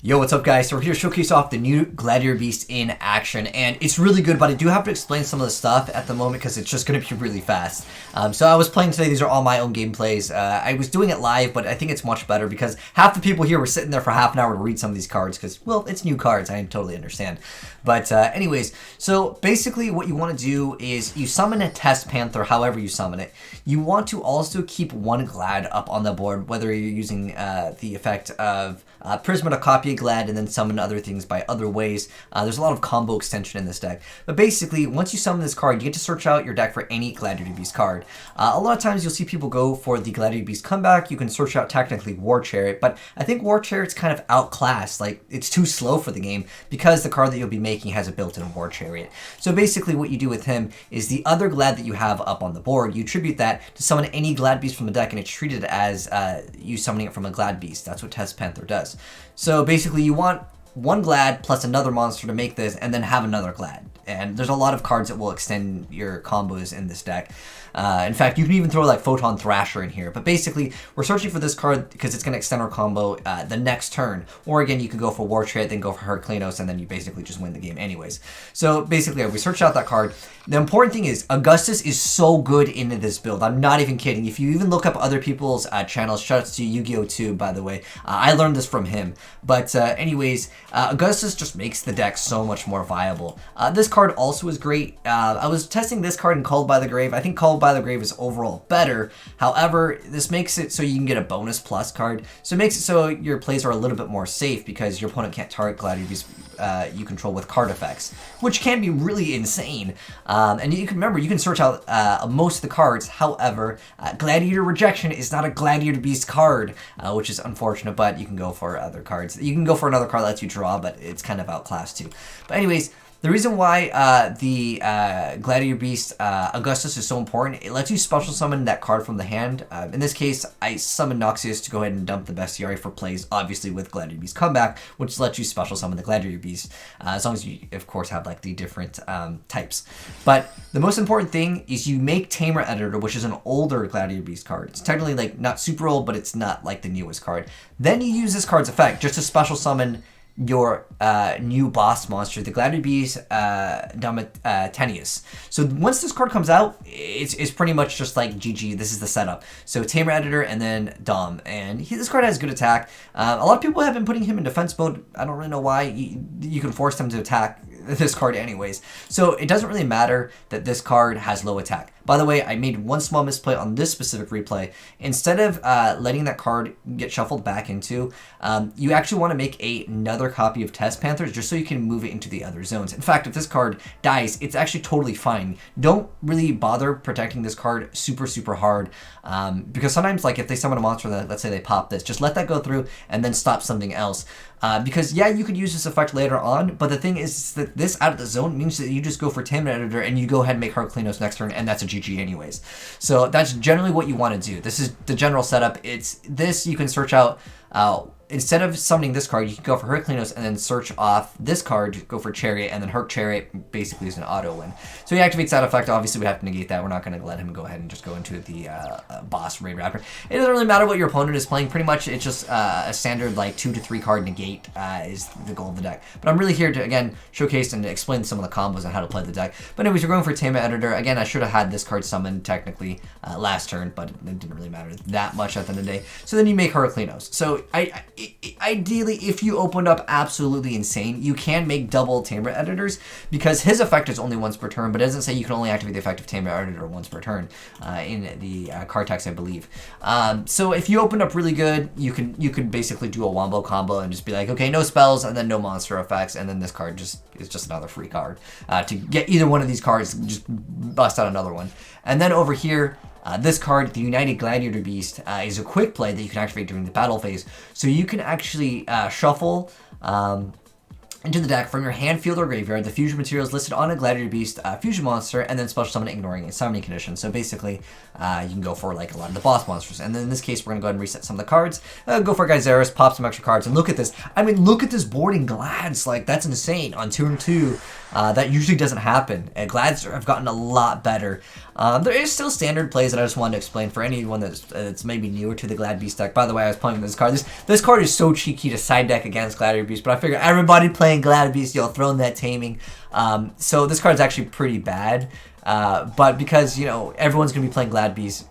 Yo, what's up guys? So we're here to showcase off the new Gladiator Beast in action, and it's really good, but I do have to explain some of the stuff at the moment because it's just going to be really fast. So I was playing today, these are all my own gameplays. I was doing it live, but I think it's much better because half the people here were sitting there for half an hour to read some of these cards because, well, it's new cards, I totally understand. But anyways, so basically what you want to do is you summon a Test Panther, however you summon it. You want to also keep one Glad up on the board, whether you're using the effect of Prisma to copy a Glad and then summon other things by other ways. There's a lot of combo extension in this deck. But basically, once you summon this card, you get to search out your deck for any Gladiator Beast card. A lot of times you'll see people go for the Gladiator Beast comeback. You can search out technically War Chariot, but I think War Chariot's kind of outclassed. Like, it's too slow for the game because the card that you'll be making has a built-in War Chariot. So basically what you do with him is the other Glad that you have up on the board, you attribute that to summon any Glad Beast from the deck, and it's treated as you summoning it from a Glad Beast. That's what Test Panther does. So basically you want one Glad plus another monster to make this, and then have another Glad. And there's a lot of cards that will extend your combos in this deck. In fact, you can even throw like Photon Thrasher in here. But basically, we're searching for this card because it's going to extend our combo the next turn. Or again, you could go for War Chariot, then go for Heraclinos, and then you basically just win the game anyways. So basically, we search out that card. The important thing is, Augustus is so good into this build. I'm not even kidding. If you even look up other people's channels, shoutouts to Yu-Gi-Oh! Tube, by the way. I learned this from him. But anyways, Augustus just makes the deck so much more viable. This card also is great. I was testing this card in Called by the Grave. I think Called by the Grave is overall better. However, this makes it so you can get a bonus plus card. So it makes it so your plays are a little bit more safe because your opponent can't target Gladiator Beast you control with card effects, which can be really insane. And you can remember, you can search out most of the cards. However, Gladiator Rejection is not a Gladiator Beast card, which is unfortunate, but you can go for other cards. You can go for another card that lets you draw, but it's kind of outclassed too. But anyways, the reason why the Gladiator Beast Augustus is so important, it lets you special summon that card from the hand. In this case, I summoned Noxious to go ahead and dump the Bestiary for plays, obviously with Gladiator Beast comeback, which lets you special summon the Gladiator Beast, as long as you, of course, have like the different types. But the most important thing is you make Tamer Editor, which is an older Gladiator Beast card. It's technically like not super old, but it's not like the newest card. Then you use this card's effect just to special summon your new boss monster, the Gladiator Beast Azneyes. So once this card comes out, it's pretty much just like GG. This is the setup. So Tamer Editor and then Dom, and this card has good attack. A lot of people have been putting him in defense mode. I don't really know why. You can force them to attack this card anyways. So it doesn't really matter that this card has low attack. By the way, I made one small misplay on this specific replay. Instead of letting that card get shuffled back into, you actually want to make another copy of Test Panthers just so you can move it into the other zones. In fact, if this card dies, it's actually totally fine. Don't really bother protecting this card super hard, because sometimes, like, if they summon a monster that, let's say they pop this, just let that go through and then stop something else. Because yeah, you could use this effect later on, but the thing is that this out of the zone means that you just go for Tamer Editor and you go ahead and make Heraclinos next turn, and that's a GG anyways. So that's generally what you want to do. This is the general setup. It's this, you can search out, instead of summoning this card, you can go for Heraclinos and then search off this card, go for Chariot, and then Herc Chariot basically is an auto win. So he activates that effect. Obviously, we have to negate that. We're not going to let him go ahead and just go into the boss Raid Raptor. It doesn't really matter what your opponent is playing. Pretty much, it's just a standard like 2 to 3 card negate is the goal of the deck. But I'm really here to, again, showcase and explain some of the combos and how to play the deck. But anyways, you're going for Tamer Editor. Again, I should have had this card summoned technically last turn, but it didn't really matter that much at the end of the day. So then you make Heraclinos. So ideally, if you opened up absolutely insane, you can make double Tamer Editors because his effect is only once per turn, but it doesn't say you can only activate the effect of Tamer Editor once per turn in the card text, I believe. So if you opened up really good, you could basically do a wombo combo and just be like, okay, no spells and then no monster effects, and then this card is just another free card. To get either one of these cards, just bust out another one. And then over here, this card, the United Gladiator Beast, is a quick play that you can activate during the battle phase. So you can actually shuffle into the deck from your hand, field, or graveyard the fusion materials listed on a Gladiator Beast fusion monster, and then special summon it, ignoring a summoning condition. So basically, you can go for like a lot of the boss monsters. And then in this case, we're going to go ahead and reset some of the cards. Go for Gyzarus, pop some extra cards, and look at this. I mean, look at this board in Glads. Like, that's insane. On turn 2, That usually doesn't happen, and Glads have gotten a lot better. There is still standard plays that I just wanted to explain for anyone that's maybe newer to the Glad Beast deck. By the way, I was playing this card. This card is so cheeky to side deck against Gladiator Beast, but I figure everybody playing Glad Beast, you'll throw in that taming. So this card's actually pretty bad, but because, you know, everyone's going to be playing Glad Beast,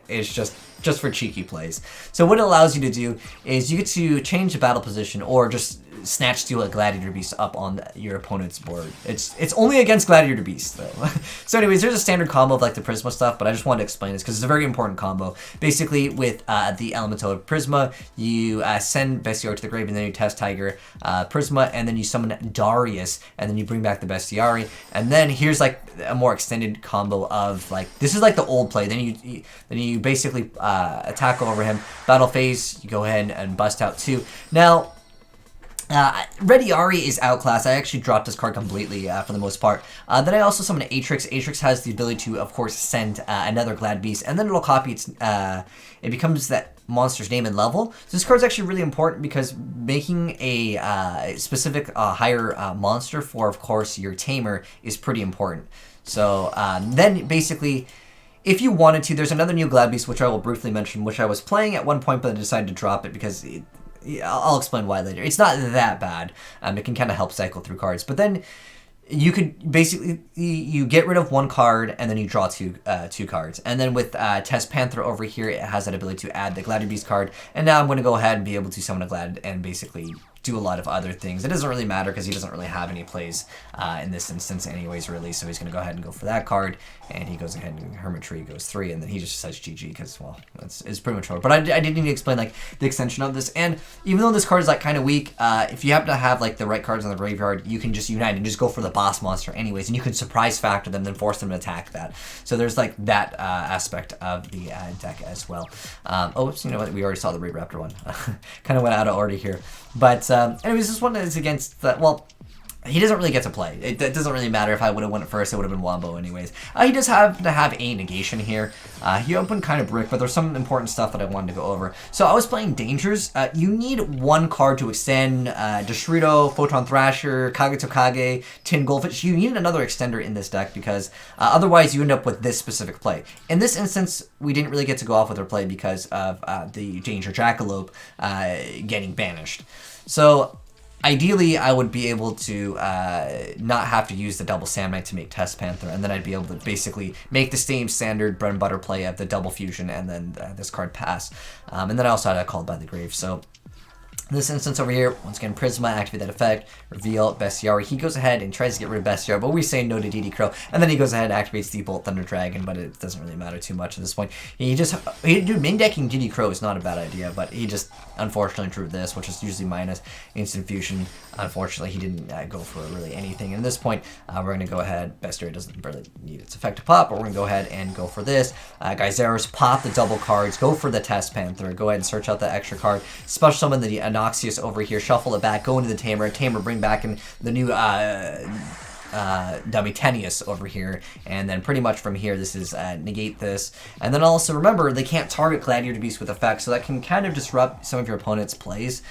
it's just for cheeky plays. So what it allows you to do is you get to change the battle position or just snatch steal a Gladiator Beast up on your opponent's board. It's only against Gladiator Beast though. So anyways, there's a standard combo of like the Prisma stuff, but I just wanted to explain this because it's a very important combo. Basically with the Elemental Prisma, you send Bestiary to the grave and then you test Tiger Prisma and then you summon Darius and then you bring back the Bestiary, and then here's like a more extended combo of like, this is like the old play. Then you basically attack over him, battle phase, you go ahead and bust out 2. Now Rediari is outclassed. I actually dropped this card completely for the most part. Then I also summon Atrix. Atrix has the ability to, of course, send another Glad Beast, and then it'll copy its. It becomes that monster's name and level. So this card's actually really important because making a specific higher monster for, of course, your tamer is pretty important. So then basically, if you wanted to, there's another new Glad Beast which I will briefly mention, which I was playing at one point, but I decided to drop it because I'll explain why later. It's not that bad. It can kind of help cycle through cards. But then you could basically, you get rid of 1 card and then you draw two cards. And then with Test Panther over here, it has that ability to add the Gladiator Beast card. And now I'm going to go ahead and be able to summon a Glad and basically do a lot of other things. It doesn't really matter because he doesn't really have any plays in this instance anyways, really. So he's going to go ahead and go for that card, and he goes ahead and Hermitry goes 3, and then he just says GG because, well, it's pretty much over. But I did need to explain, like, the extension of this, and even though this card is, like, kind of weak, if you happen to have, like, the right cards on the graveyard, you can just unite and just go for the boss monster anyways, and you can surprise factor them, then force them to attack that. So there's, like, that aspect of the deck as well. Oops, you know what? We already saw the Raid Raptor one. Kind of went out of order here. But anyways, this one is against the, well, he doesn't really get to play. It doesn't really matter if I would have won it first, it would have been Wombo anyways. He does have to have a negation here. He opened kind of brick, but there's some important stuff that I wanted to go over. So I was playing Dangers. You need 1 card to extend Destrudo, Photon Thrasher, Kagetokage, Tin Goldfish. You need another extender in this deck because otherwise you end up with this specific play. In this instance, we didn't really get to go off with our play because of the Danger Jackalope getting banished. So ideally, I would be able to not have to use the double Samnite to make Test Panther, and then I'd be able to basically make the same standard bread and butter play of the double fusion and then this card pass. And then I also had a Called by the Grave. So in this instance over here, once again, Prisma, activate that effect, reveal Bestiary. He goes ahead and tries to get rid of Bestiary, but we say no to DD Crow, and then he goes ahead and activates the Bolt Thunder Dragon, but it doesn't really matter too much at this point. Dude, main decking DD Crow is not a bad idea, but he just unfortunately drew this, which is usually minus Instant Fusion. Unfortunately, he didn't go for really anything. And at this point, we're going to go ahead. Bestiary doesn't really need its effect to pop, but we're going to go ahead and go for this. Geyseros, pop the double cards, go for the Test Panther, go ahead and search out that extra card, special summon the Anoxius over here, shuffle it back, go into the Tamer, bring back in the new Dumitenius over here, and then pretty much from here, this is negate this. And then also remember, they can't target Gladiator Beast with effects, so that can kind of disrupt some of your opponent's plays.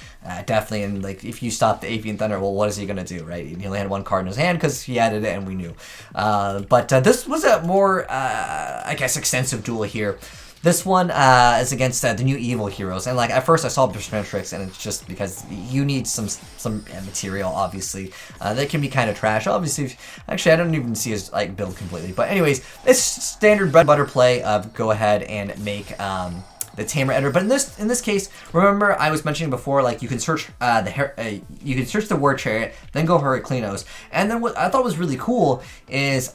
Definitely, and like if you stop the Avian Thunder, well, what is he gonna do, right? He only had 1 card in his hand because he added it, and we knew. But this was a more, I guess, extensive duel here. This one is against the new evil heroes, and like at first I saw Bertrix, and it's just because you need some material, obviously. That can be kind of trash. Obviously, actually I don't even see his like build completely, but anyways, it's standard bread and butter play of go ahead and make the Tamer Ender. But in this case, remember I was mentioning before, like you can search you can search the War Chariot, then go Heraclinos, and then what I thought was really cool is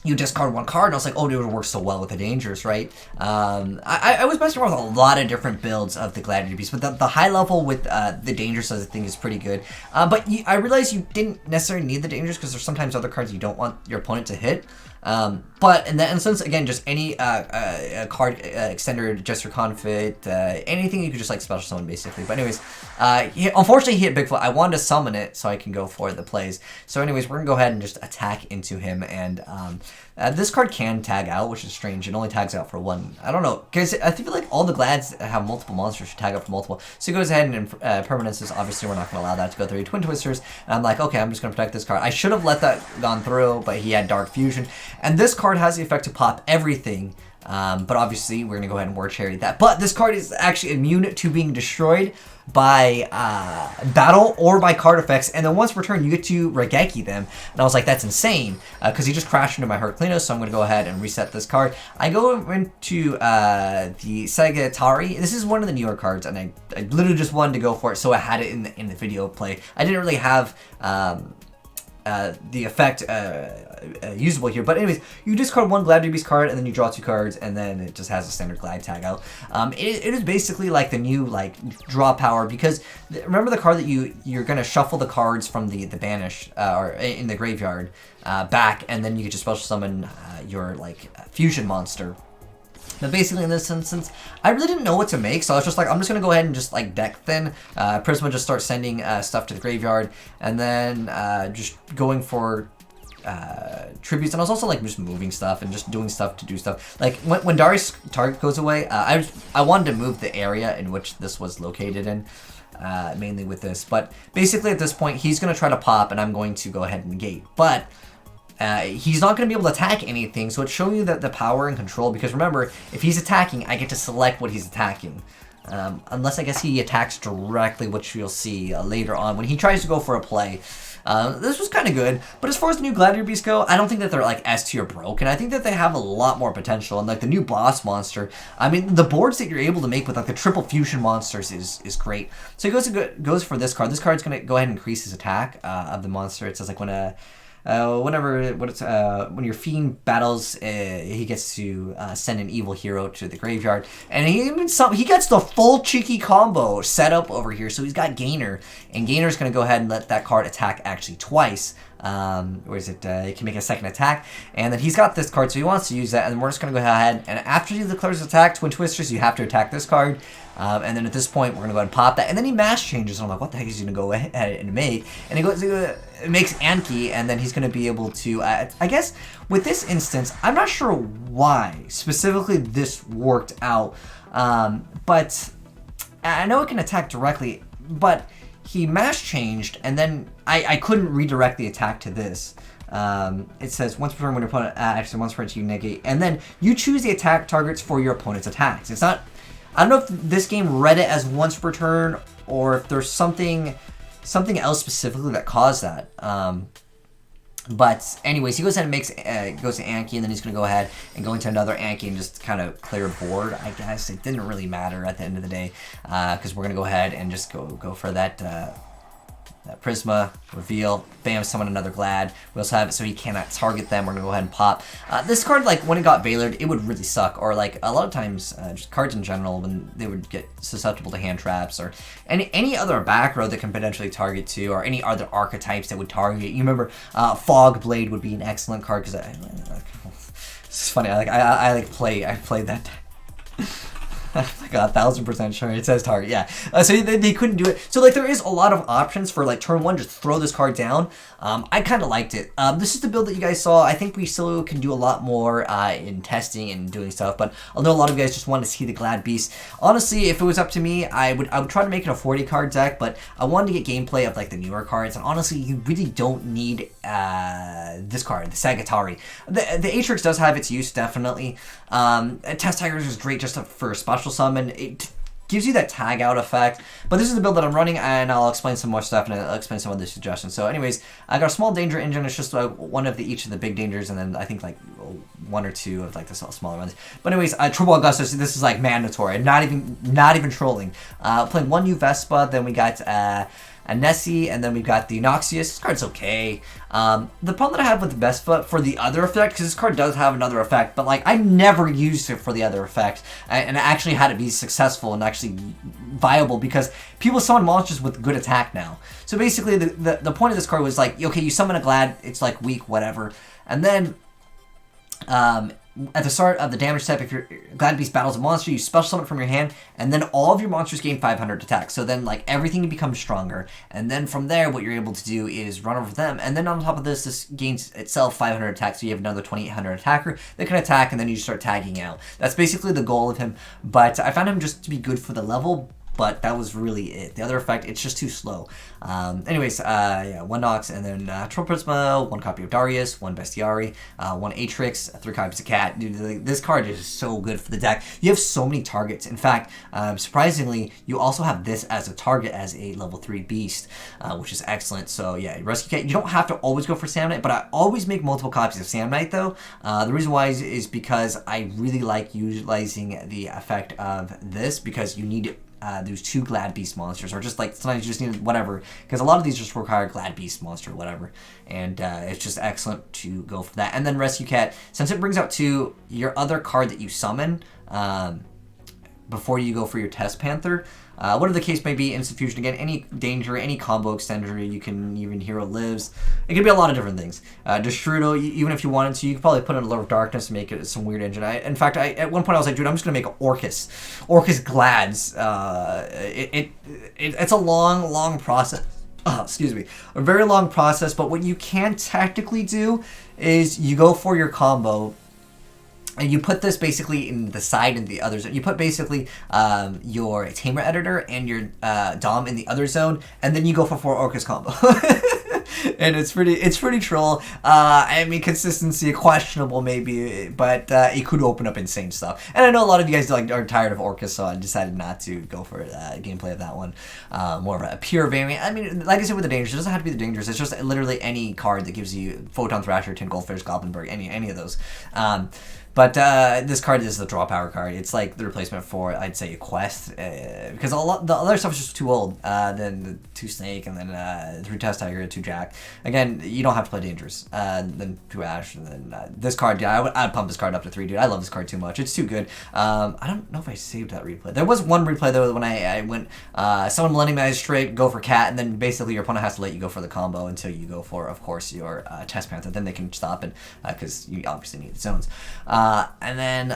you discard 1 card, and I was like, oh, dude, it would work so well with the Dangers, right? I was messing around with a lot of different builds of the Gladiator Beast, but the high level with the Dangers as a thing is pretty good. But I realized you didn't necessarily need the Dangers because there's sometimes other cards you don't want your opponent to hit. But in that instance, again, just any card extender, gesture confit, anything you could just like special summon basically. But anyways, unfortunately he hit Bigfoot. I wanted to summon it so I can go for the plays. So anyways, we're gonna go ahead and just attack into him, and this card can tag out, which is strange. It only tags out for one. I don't know, because I feel like all the Glads have multiple monsters should tag out for multiple. So he goes ahead and permanences. Obviously, we're not going to allow that to go through. Twin Twisters, and I'm like, okay, I'm just going to protect this card. I should have let that gone through, but he had Dark Fusion, and this card has the effect to pop everything. But obviously, we're going to go ahead and War Chariot that. But this card is actually immune to being destroyed by battle or by card effects, and then once per turn you get to Regeki them. And I was like, that's insane, because he just crashed into my Heraclinos, so I'm going to go ahead and reset this card. I go into the Sagittari. This is one of the newer cards, and I literally just wanted to go for it, so I had it in the video play. I didn't really have the effect usable here, but anyways, you discard one Gladiator Beast card and then you draw 2 cards, and then it just has a standard Glad tag out. It is basically like the new like draw power, because remember the card that you're gonna shuffle the cards from the banish or in the graveyard back, and then you get to special summon your like fusion monster. But basically in this instance, I really didn't know what to make, so I was just like, I'm just going to go ahead and just like deck thin. Prisma just starts sending stuff to the graveyard, and then just going for tributes, and I was also like just moving stuff and just doing stuff to do stuff. Like when Darius' target goes away, I wanted to move the area in which this was located in. Mainly with this, but basically at this point he's going to try to pop, and I'm going to go ahead and negate, but he's not going to be able to attack anything, so it's showing you that the power and control, because remember, if he's attacking, I get to select what he's attacking. Unless I guess he attacks directly, which you'll see later on when he tries to go for a play. This was kind of good, but as far as the new Gladiator Beasts go, I don't think that they're like S tier broken. I think that they have a lot more potential, and like the new boss monster, I mean, the boards that you're able to make with like the triple fusion monsters is great. So he goes for this card. This card's going to go ahead and increase his attack of the monster. It says like when when your fiend battles, he gets to send an evil hero to the graveyard, and he gets the full cheeky combo set up over here. So he's got Gainer, and Gainer's going to go ahead and let that card attack actually twice. Where is it? He can make a second attack, and then he's got this card, so he wants to use that, and we're just going to go ahead, and after he declares attack, Twin Twisters, you have to attack this card, and then at this point, we're going to go ahead and pop that, and then he mass changes, and I'm like, what the heck is he going to go ahead and make? And he goes, it makes Anki, and then he's going to be able to, I guess, with this instance, I'm not sure why specifically this worked out, but I know it can attack directly, but he mass changed, and then I couldn't redirect the attack to this. It says once per turn when your opponent actually once per turn you negate, and then you choose the attack targets for your opponent's attacks. It's not. I don't know if this game read it as once per turn or if there's something else specifically that caused that. But anyways, he goes ahead and goes to Anki, and then he's going to go ahead and go into another Anki and just kind of clear board, I guess. It didn't really matter at the end of the day, because we're going to go ahead and just go for that Prisma, reveal, bam, summon another Glad. We also have it so he cannot target them. We're going to go ahead and pop. This card, like, when it got Veilered, it would really suck. Or, like, a lot of times, just cards in general, when they would get susceptible to hand traps, or any other back row that can potentially target too, or any other archetypes that would target. You remember, Fog Blade would be an excellent card, because it's funny, I played that. I'm like 1,000% sure it says target, yeah. So they couldn't do it. So like there is a lot of options for like turn 1, just throw this card down. I kind of liked it. This is the build that you guys saw. I think we still can do a lot more in testing and doing stuff, but I know a lot of you guys just want to see the Glad Beast. Honestly, if it was up to me, I would try to make it a 40 card deck, but I wanted to get gameplay of like the newer cards, and honestly, you really don't need this card, the Sagittari. The Atrix does have its use, definitely. Test Tigers is great just for a special summon. It gives you that tag out effect, but this is the build that I'm running, and I'll explain some more stuff, and I'll explain some other suggestions. So anyways, I got a small danger engine. It's just one of each of the big dangers, and then I think like 1 or 2 of like the smaller ones. But anyways, Triple Augustus, this is like mandatory, not even trolling. Playing 1 new Vespa, then we got a Nessie, and then we've got the Noxious. This card's okay. The problem that I have with the Vespa for the other effect, because this card does have another effect, but like I never used it for the other effect, and I actually had it be successful and actually viable because people summon monsters with good attack now. So basically the point of this card was like, okay, you summon a Glad, it's like weak, whatever, and then At the start of the damage step, if your Glad Beast battles a monster, you special summon it from your hand, and then all of your monsters gain 500 attack. So then, like, everything becomes stronger, and then from there, what you're able to do is run over them, and then on top of this, this gains itself 500 attack, so you have another 2800 attacker that can attack, and then you start tagging out. That's basically the goal of him, but I found him just to be good for the level, but that was really it. The other effect, it's just too slow. Yeah, 1 Nox, and then Troll Prisma, 1 copy of Darius, 1 Bestiari, 1 Atrix, 3 copies of Cat. Dude, this card is so good for the deck. You have so many targets. In fact, surprisingly, you also have this as a target as a level 3 beast, which is excellent. So yeah, Rescue Cat, you don't have to always go for Sam Knight, but I always make multiple copies of Sam Knight though. The reason why is because I really like utilizing the effect of this, because you need those 2 Glad Beast monsters, or just like sometimes you just need whatever, because a lot of these just require Glad Beast monster or whatever, and it's just excellent to go for that. And then Rescue Cat, since it brings out 2, your other card that you summon before you go for your Test Panther, whatever the case may be, Instant Fusion again, any danger, any combo extender, you can even Hero Lives. It could be a lot of different things. Destrudo, even if you wanted to, you could probably put in a little darkness and make it some weird engine. In fact, at one point I was like, dude, I'm just gonna make an Orcus Glads. It's a long process. Excuse me, a very long process. But what you can tactically do is you go for your combo. And you put this basically in the side and the other zone. You put basically your Tamer Editor and your Dom in the other zone, and then you go for 4 Orcus combo. And it's pretty troll. I mean, consistency questionable maybe, but it could open up insane stuff. And I know a lot of you guys are tired of Orcus, so I decided not to go for gameplay of that one. More of a pure variant. I mean, like I said with the dangers, it doesn't have to be the dangers. It's just literally any card that gives you Photon Thrasher, Tin Goldfish, Goblinberg, any of those. But this card is the draw power card. It's like the replacement for, I'd say, a quest, because the other stuff is just too old. Then the 2 Snake, and then 3 Test Tiger, 2 Jack. Again, you don't have to play Dangerous. Then 2 Ash, and then this card. Yeah, I'd pump this card up to 3, dude. I love this card too much. It's too good. I don't know if I saved that replay. There was one replay though when I went summon Millennium Magistrate, go for Cat, and then basically your opponent has to let you go for the combo until you go for, of course, your Test Panther. Then they can stop it because you obviously need the zones. And then,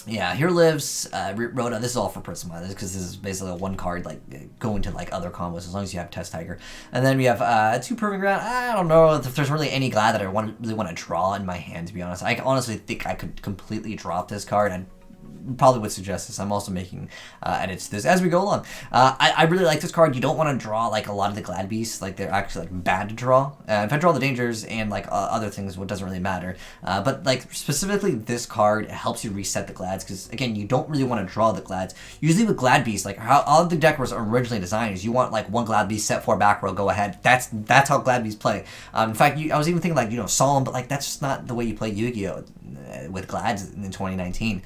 yeah, Here Lives, Rhoda, this is all for Prisma, because this is basically a 1 card, like, going to, like, other combos, as long as you have Test Tiger. And then we have 2 Proving Ground. I don't know if there's really any Glad that I really want to draw in my hand, to be honest. I honestly think I could completely drop this card and probably would suggest this. I'm also making edits to this as we go along. I really like this card. You don't want to draw like a lot of the Glad Beasts. Like they're actually like bad to draw. If I draw the dangers and like other things, it doesn't really matter. But like specifically this card helps you reset the Glads, because again, you don't really want to draw the Glads. Usually with Glad Beasts, like how all of the deck was originally designed is you want like 1 Glad Beast, set 4 back row, go ahead. That's how Glad Beasts play. In fact, I was even thinking like, Solemn, but like that's just not the way you play Yu-Gi-Oh! With Glads in 2019.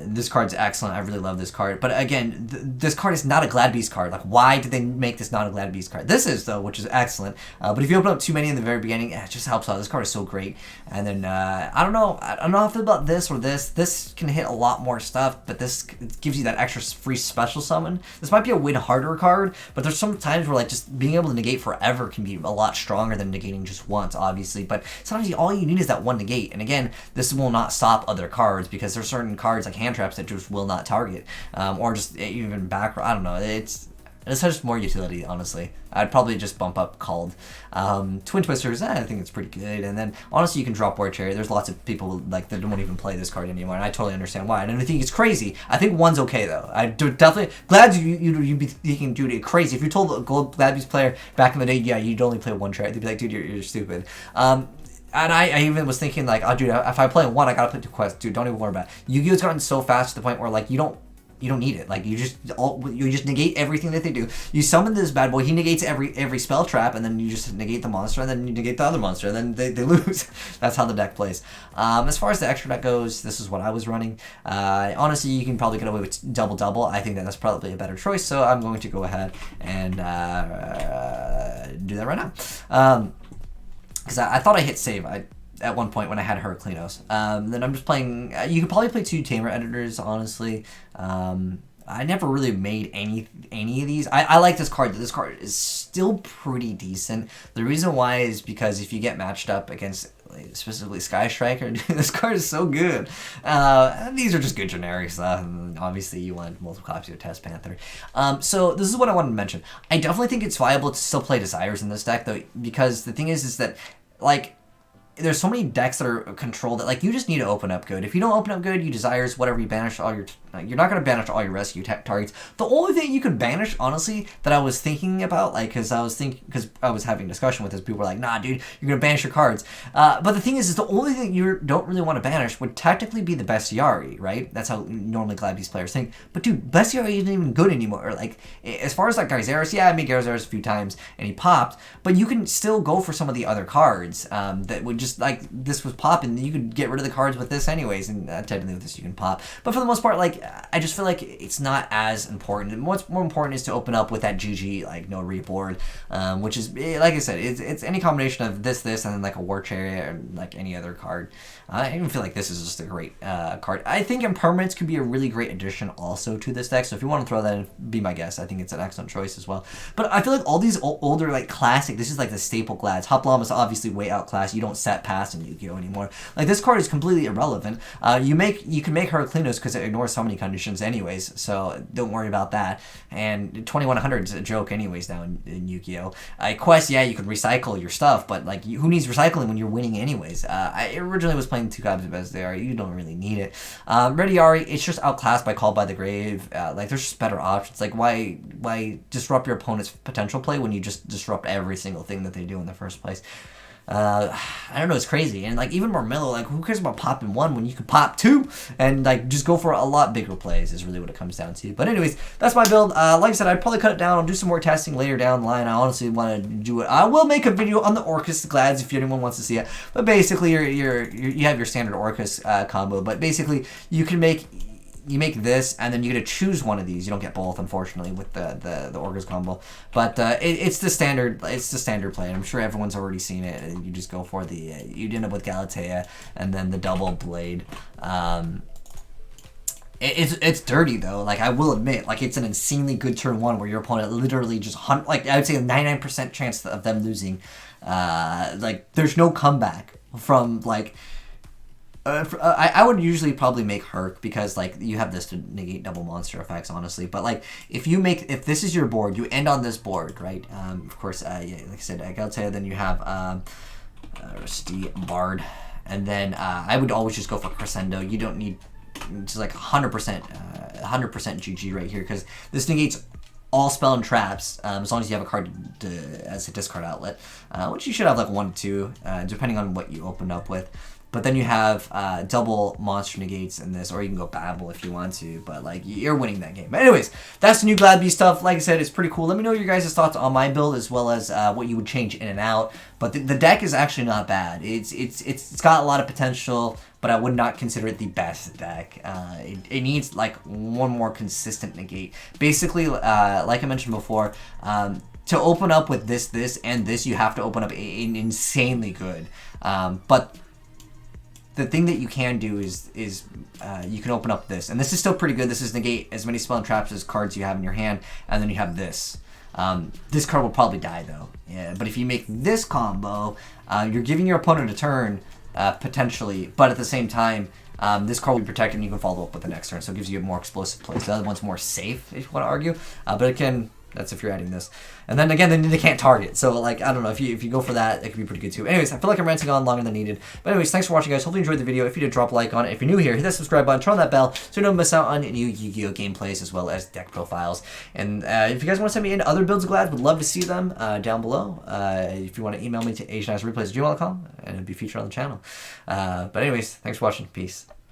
This card's excellent. I really love this card. But again, this card is not a Glad Beast card. Like, why did they make this not a Glad Beast card? This is, though, which is excellent. But if you open up too many in the very beginning, it just helps out. This card is so great. And then, I don't know how I feel about this or this. This can hit a lot more stuff, but this gives you that extra free special summon. This might be a win harder card, but there's some times where, like, just being able to negate forever can be a lot stronger than negating just once, obviously. But sometimes all you need is that 1 negate. And again, this will not stop other cards, because there's certain cards like hand traps that just will not target, or just even back. I don't know. It's just more utility, honestly. I'd probably just bump up Called. Twin Twisters, I think it's pretty good. And then honestly, you can drop War Chariot. There's lots of people like that don't even play this card anymore, and I totally understand why. And I think it's crazy. I think 1's okay though. I do definitely glad you'd be thinking, dude, it's crazy. If you told a Gold Glad Beast player back in the day, yeah, you'd only play 1 Chariot, they'd be like, dude, you're stupid. And I even was thinking like, oh dude, if I play 1, I gotta play 2 quests. Dude, don't even worry about it. Yu-Gi-Oh's gotten so fast to the point where like you don't need it. Like you just negate everything that they do. You summon this bad boy, he negates every spell trap, and then you just negate the monster, and then you negate the other monster, and then they lose. That's how the deck plays. As far as the extra deck goes, this is what I was running. Honestly, you can probably get away with double. I think that's probably a better choice, so I'm going to go ahead and do that right now. Because I thought I hit save at one point when I had Heraclinos. Then I'm just playing. You could probably play 2 Tamer Editors, honestly. I never really made any of these. I like this card. This card is still pretty decent. The reason why is because if you get matched up against specifically Sky Striker, this card is so good. These are just good generics. Obviously, you want multiple copies of Test Panther. So this is what I wanted to mention. I definitely think it's viable to still play Desires in this deck, though, because the thing is that, like, there's so many decks that are controlled that, like, you just need to open up good. If you don't open up good, you Desires, whatever, you banish all your... You're not going to banish all your rescue targets. The only thing you could banish, honestly, that I was thinking about, like, because I was having a discussion with this, people were like, nah, dude, you're going to banish your cards. But the thing is the only thing you don't really want to banish would technically be the Bestiari, right? That's how normally Glad Beast players think. But, dude, Bestiari isn't even good anymore. Like, as far as, like, Gyzarus, yeah, I made Gyzarus a few times, and he popped, but you can still go for some of the other cards that would just, like, this was popping. You could get rid of the cards with this anyways, and technically with this you can pop. But for the most part, like, I just feel like it's not as important. And what's more important is to open up with that GG, like, no reboard, which is, like I said, it's any combination of this, and then, like, a War Chariot, or, like, any other card. I even feel like this is just a great card. I think Impermanence could be a really great addition also to this deck, so if you want to throw that in, be my guest. I think it's an excellent choice as well. But I feel like all these older, like, classic, this is like the staple Glads. Hoplam is obviously way outclassed. You don't set past in Yu-Gi-Oh! Anymore. Like, this card is completely irrelevant. You can make Heraclinos because it ignores so many conditions anyways, so don't worry about that. And 2100 is a joke anyways now in Yu-Gi-Oh! Quest, yeah, you could recycle your stuff, but, like, who needs recycling when you're winning anyways? I originally was playing 2 copies of As-They-Are. You don't really need it. Rediari, it's just outclassed by Called by the Grave. Like, there's just better options. Like, why disrupt your opponent's potential play when you just disrupt every single thing that they do in the first place? I don't know, it's crazy. And, like, even Marmelo, like, who cares about popping 1 when you can pop 2 and, like, just go for a lot bigger plays is really what it comes down to. But anyways, that's my build. Like I said, I'd probably cut it down. I'll do some more testing later down the line. I honestly want to do it. I will make a video on the Orcus Glads if anyone wants to see it. But basically, you have your standard Orcus combo. But basically, you make this, and then you get to choose one of these. You don't get both, unfortunately, with the Orcus combo. But it's the standard play. And I'm sure everyone's already seen it. You just go for you end up with Galatea, and then the double blade. It's dirty though. Like, I will admit, like, it's an insanely good turn 1 where your opponent literally just like, I would say a 99% chance of them losing. Like, there's no comeback from, like. I would usually probably make Herc because, like, you have this to negate double monster effects, honestly. But, like, if this is your board, you end on this board, right? Of course, yeah, like I said, Galatea, then you have Rusty Bard, and then I would always just go for Crescendo. You don't need it's like 100% GG right here because this negates all spell and traps as long as you have a card as a discard outlet, which you should have like 1 to 2, depending on what you open up with. But then you have double monster negates in this, or you can go Babel if you want to, but like you're winning that game. But anyways, that's the new Glad Beast stuff. Like I said, it's pretty cool. Let me know your guys' thoughts on my build as well as what you would change in and out. But the deck is actually not bad. It's got a lot of potential, but I would not consider it the best deck. It needs like one more consistent negate. Basically, like I mentioned before, to open up with this, and this, you have to open up an insanely good. But the thing that you can do is you can open up this, and this is still pretty good. This is negate as many spell and traps as cards you have in your hand, and then you have this. This card will probably die though. Yeah, but if you make this combo, you're giving your opponent a turn potentially, but at the same time, this card will be protected, and you can follow up with the next turn, so it gives you a more explosive play. So the other one's more safe if you want to argue, but it can. That's if you're adding this. And then again, they can't target. So like, I don't know, if you go for that, it could be pretty good too. Anyways, I feel like I'm ranting on longer than needed. But anyways, thanks for watching, guys. Hopefully you enjoyed the video. If you did, drop a like on it. If you're new here, hit that subscribe button, turn on that bell so you don't miss out on new Yu-Gi-Oh! Gameplays as well as deck profiles. And if you guys want to send me in other builds of Glad, would love to see them down below. If you want to email me to AzneyesReplays@gmail.com, and it'll be featured on the channel. But anyways, thanks for watching. Peace.